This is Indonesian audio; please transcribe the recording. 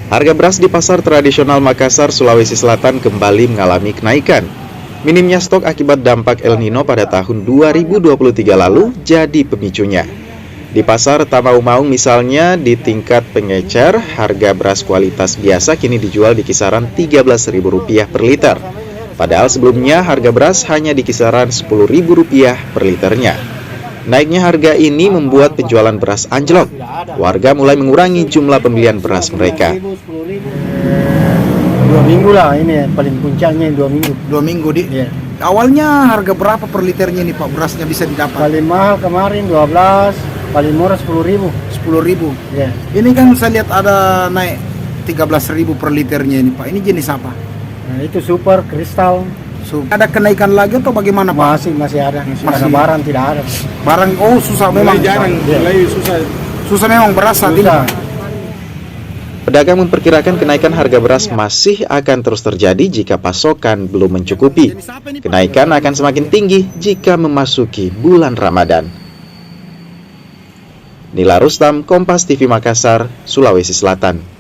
Harga beras di pasar tradisional Makassar, Sulawesi Selatan kembali mengalami kenaikan. Minimnya stok akibat dampak El Nino pada tahun 2023 lalu jadi pemicunya. Di pasar Tamaung-Maung misalnya, di tingkat pengecer, harga beras kualitas biasa kini dijual di kisaran Rp13.000 per liter. Padahal sebelumnya harga beras hanya di kisaran Rp10.000 per liternya. Naiknya harga ini membuat penjualan beras anjlok. Warga mulai mengurangi jumlah pembelian beras mereka. 2 minggu lah ini paling puncaknya 2 minggu. 2 minggu di. Ya. Awalnya harga berapa per liternya nih Pak berasnya bisa didapat? Paling mahal kemarin 12, paling murah 10.000. 10.000. Ya. Ini kan saya lihat ada naik 13.000 per liternya ini Pak. Ini jenis apa? Nah, itu super kristal. Ada kenaikan lagi atau bagaimana Pak? Masih ada. Karena barang tidak ada. Barang susah memang. Jarang. Susah memang beras saat ini. Pedagang memperkirakan kenaikan harga beras masih akan terus terjadi jika pasokan belum mencukupi. Kenaikan akan semakin tinggi jika memasuki bulan Ramadan. Nila Rustam, Kompas TV Makassar, Sulawesi Selatan.